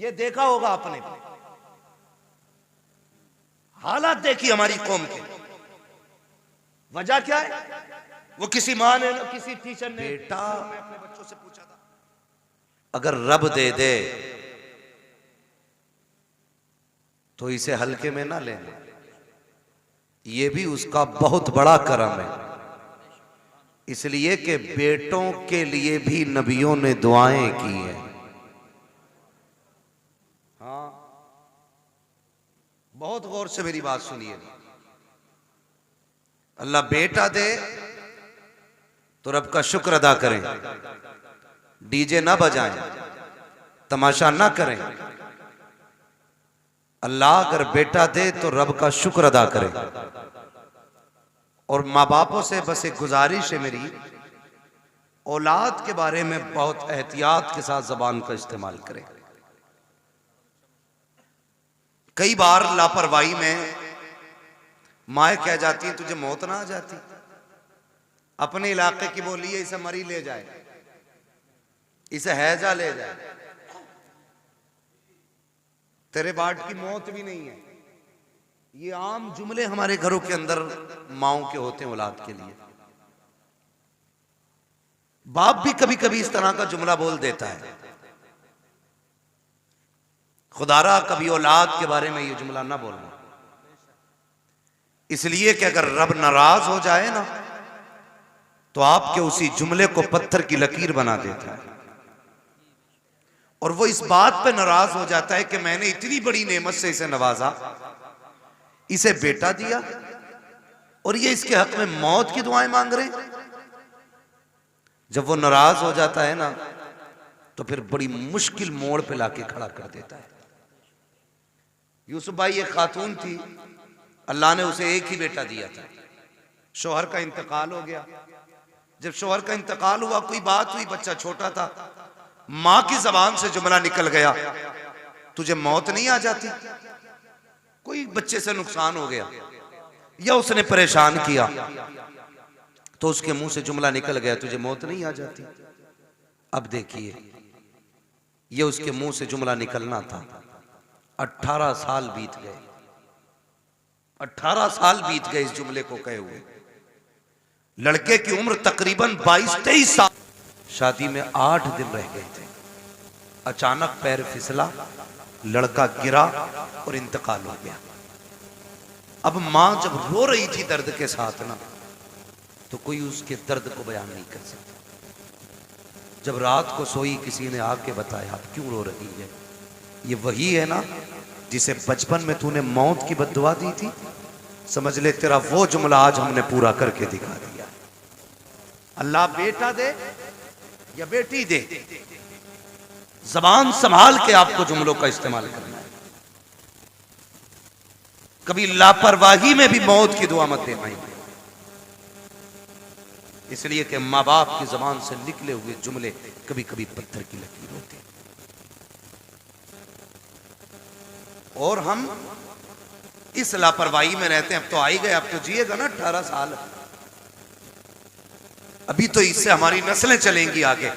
ये देखा होगा आपने, हालात देखी हमारी कौम के। वजह क्या है? वो किसी माँ ने ना किसी टीचर ने, बेटा मैं अपने बच्चों से पूछा था, अगर रब दे दे तो इसे हल्के में ना लेना, ये भी उसका बहुत बड़ा करम है। इसलिए कि बेटों के लिए भी नबियों ने दुआएं की हैं। हाँ, बहुत गौर से मेरी बात सुनिए। अल्लाह बेटा दे तो रब का शुक्र अदा करें, डीजे ना बजाएं, तमाशा ना करें। अल्लाह अगर बेटा दे तो रब का शुक्र अदा करें। और माँ बापों से बस एक गुजारिश है मेरी, औलाद के बारे में बहुत एहतियात के साथ जबान का इस्तेमाल करें। कई बार लापरवाही में माए कह जाती है तुझे मौत ना आ जाती, अपने इलाके की बोली है इसे मरी ले जाए, इसे हैजा ले जाए, तेरे बाट की मौत भी नहीं है। ये आम जुमले हमारे घरों के अंदर माओं के होते हैं औलाद के लिए। बाप भी कभी कभी इस तरह का जुमला बोल देता है। खुदारा कभी औलाद के बारे में ये जुमला ना बोलना, इसलिए कि अगर रब नाराज हो जाए ना तो आपके उसी जुमले को पत्थर की लकीर बना देता है। और वो इस बात पे नाराज हो जाता है कि मैंने इतनी बड़ी नेमत से इसे नवाजा, इसे बेटा दिया और ये इसके हक में मौत की दुआएं मांग रहे। जब वो नाराज हो जाता है ना तो फिर बड़ी मुश्किल मोड़ पे लाके खड़ा कर देता है। यूसुफ भाई एक खातून थी, अल्लाह ने उसे एक ही बेटा दिया था, शौहर का इंतकाल हो गया। जब शौहर का इंतकाल हुआ, कोई बात हुई, बच्चा छोटा था, मां की जबान से जुमला निकल गया, तुझे मौत नहीं आ जाती? कोई बच्चे से नुकसान हो गया या उसने परेशान किया तो उसके मुंह से जुमला निकल गया, तुझे मौत नहीं आ जाती? अब देखिए, ये उसके मुंह से जुमला निकलना था। 18 साल बीत गए, 18 साल बीत गए इस जुमले को कहे हुए। लड़के की उम्र तकरीबन 22-23 साल, शादी में 8 दिन रह गए थे। अचानक पैर फिसला, लड़का गिरा और इंतकाल हो गया। अब मां जब रो रही थी दर्द के साथ ना, तो कोई उसके दर्द को बयान नहीं कर सकता। जब रात को सोई, किसी ने आके बताया आप क्यों रो रही है? ये वही है ना जिसे बचपन में तूने मौत की बद्दुआ दी थी, समझ ले तेरा वो जुमला आज हमने पूरा करके दिखा दिया। अल्लाह बेटा दे या बेटी दे, जबान संभाल के आपको जुमलों का इस्तेमाल करना है। कभी लापरवाही में भी मौत की दुआ मत देना। इसलिए कि मां बाप की जबान से निकले हुए जुमले कभी कभी पत्थर की लकीर होते हैं। और हम इस लापरवाही में रहते हैं। अब तो आ ही गए, अब तो जिएगा ना 18 साल, अभी तो इससे हमारी नस्लें चलेंगी आगे।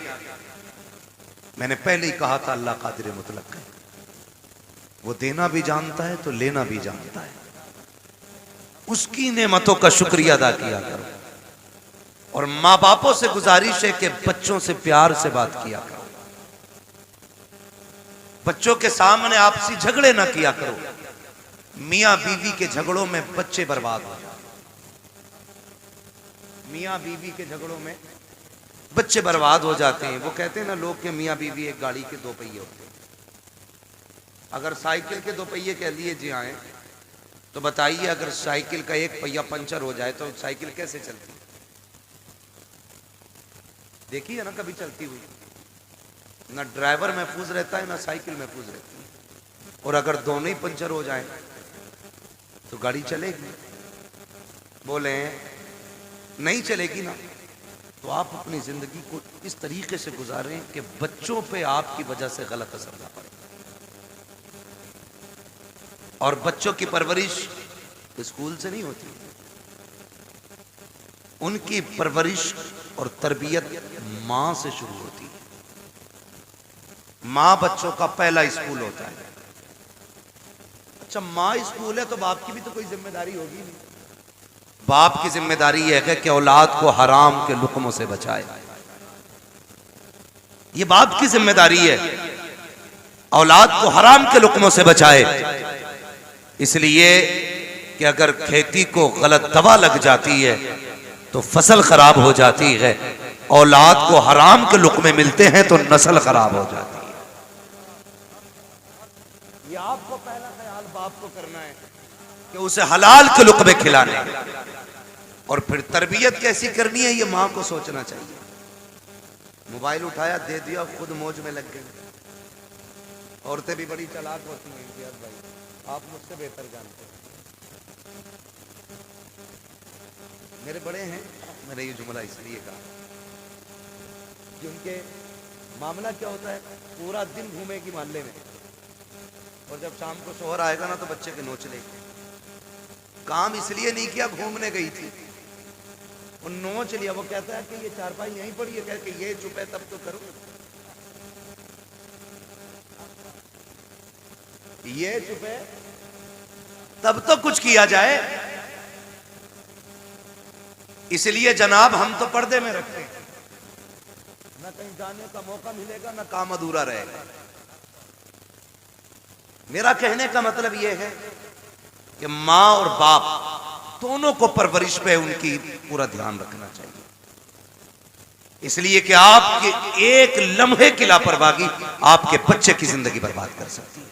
मैंने पहले ही कहा था अल्लाह कादिर मुतलक है, वो देना भी जानता है तो लेना भी जानता है। उसकी नेमतों का शुक्रिया अदा किया करो। और मां बापों से गुजारिश है कि बच्चों से प्यार से बात किया करो, बच्चों के सामने आपसी झगड़े ना किया करो। मियां बीवी के झगड़ों में बच्चे बर्बाद हो जाते, मियां बीवी के झगड़ों में बच्चे बर्बाद हो जाते हैं। वो कहते हैं ना लोग के मियां बीवी एक गाड़ी के 2 पहिए होते हैं। अगर साइकिल के 2 पहिए कह लिए जी आए तो बताइए, अगर साइकिल का एक पहिया पंचर हो जाए तो साइकिल कैसे चलती? देखिए ना कभी चलती हुई, ना ड्राइवर महफूज रहता है ना साइकिल महफूज रहती है। और अगर दोनों ही पंचर हो जाए तो गाड़ी चलेगी? बोले नहीं चलेगी ना। तो आप अपनी जिंदगी को इस तरीके से गुजारें कि बच्चों पे आपकी वजह से गलत असर ना पड़े। और बच्चों की परवरिश स्कूल से नहीं होती, उनकी परवरिश और तरबियत मां से शुरू होती है। माँ बच्चों का पहला स्कूल होता है। अच्छा, माँ स्कूल है तो बाप की भी तो कोई जिम्मेदारी होगी नहीं। बाप की जिम्मेदारी यह है कि औलाद को हराम के लुक्मों से बचाए। ये बाप की जिम्मेदारी है, औलाद को हराम के लुक्मों से बचाए। इसलिए कि अगर खेती को गलत दवा लग जाती है तो फसल खराब हो जाती है, औलाद को हराम के लुक्मे मिलते हैं तो नस्ल खराब हो जाती है। ये आपको पहला ख्याल बाप को करना है कि उसे हलाल के लुक्मे खिलाने, और फिर तरबियत कैसी करनी है ये मां को सोचना चाहिए। मोबाइल उठाया, दे दिया, खुद मौज में लग गई। औरतें भी बड़ी चालाक होती हैं इम्तियाज भाई, आप मुझसे बेहतर जानते हैं। मेरे बड़े हैं, मैंने ये जुमला इसलिए कहा कि उनके मामला क्या होता है, पूरा दिन घूमेगी मोहल्ले में, और जब शाम को शोहर आएगा ना तो बच्चे के नोच लेगी। काम इसलिए नहीं किया, घूमने गई थी, वो नोच लिया। वो कहता है कि ये चारपाई यहीं पड़ी है, कह के ये चुप है तब तो करो, ये चुप है तब तो कुछ किया जाए। इसलिए जनाब हम तो पर्दे में रखते हैं, ना कहीं जाने का मौका मिलेगा, ना काम अधूरा रहेगा। मेरा कहने का मतलब यह है कि मां और बाप दोनों को परवरिश पे उनकी पूरा ध्यान रखना चाहिए। इसलिए कि आपके एक लम्हे की लापरवाही आपके बच्चे की जिंदगी बर्बाद कर सकती है।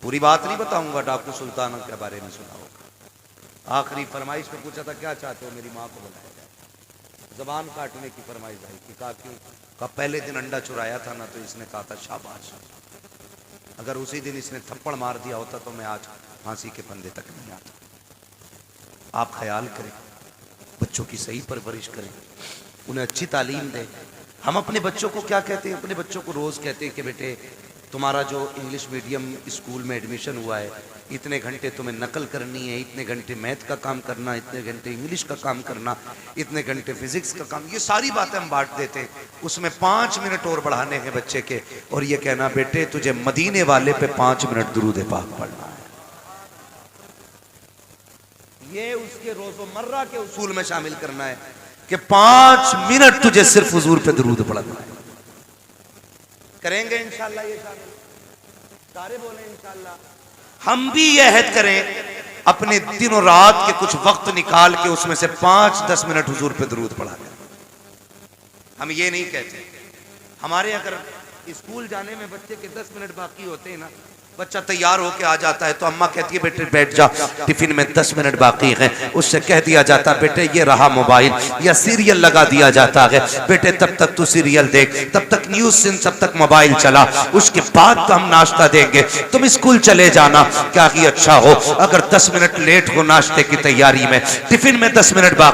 पूरी बात नहीं बताऊंगा, डाकू सुल्तान के बारे में सुना होगा। आखिरी फरमाइश में पूछा था क्या चाहते हो, मेरी माँ को बुलाया जाए। जबान काटने की फरमाइश आई कि कहा क्यों, कहा पहले दिन अंडा चुराया था ना, तो इसने कहा था शाबाश, अगर उसी दिन इसने थप्पड़ मार दिया होता तो मैं आज फांसी के फंदे तक नहीं आता। आप ख्याल करें, बच्चों की सही परवरिश करें, उन्हें अच्छी तालीम दें। हम अपने बच्चों को क्या कहते हैं, अपने बच्चों को रोज कहते हैं कि बेटे तुम्हारा जो इंग्लिश मीडियम स्कूल में एडमिशन हुआ है, इतने घंटे तुम्हें नकल करनी है, इतने घंटे मैथ का काम करना, इतने घंटे इंग्लिश का काम करना, इतने घंटे फिजिक्स का काम, ये सारी बातें हम बांट देते हैं। उसमें 5 मिनट और बढ़ाने हैं बच्चे के, और ये कहना बेटे तुझे मदीने वाले पे 5 मिनट दुरूद पाक पढ़ना है। ये उसके रोजमर्रा के उसूल में शामिल करना है कि 5 मिनट तुझे सिर्फ हुजूर पे दुरूद पढ़ना है। करेंगे इंशाल्लाह, ये शामिल सारे बोले इंशाल्लाह। हम भी ये अहद करें अपने दिन और रात के कुछ वक्त निकाल के उसमें से 5-10 मिनट हुजूर पे दुरूद पढ़ा करें। हम ये नहीं कहते, हमारे अगर स्कूल जाने में बच्चे के 10 मिनट बाकी होते हैं ना, बच्चा तैयार होके आ जाता है तो अम्मा कहती है बेटे बैठ जा, टिफिन में 10 मिनट बाकी है, उससे कह दिया जाता बेटे ये रहा मोबाइल, या सीरियल लगा दिया जाता है, बेटे तब तक तू सीरियल देख, तब तक न्यूज सुन, तब तक मोबाइल चला, उसके बाद तो हम नाश्ता देंगे, तुम स्कूल चले जाना। क्या ही अच्छा हो अगर 10 मिनट लेट हो नाश्ते की तैयारी में, टिफिन में 10 मिनट बाकी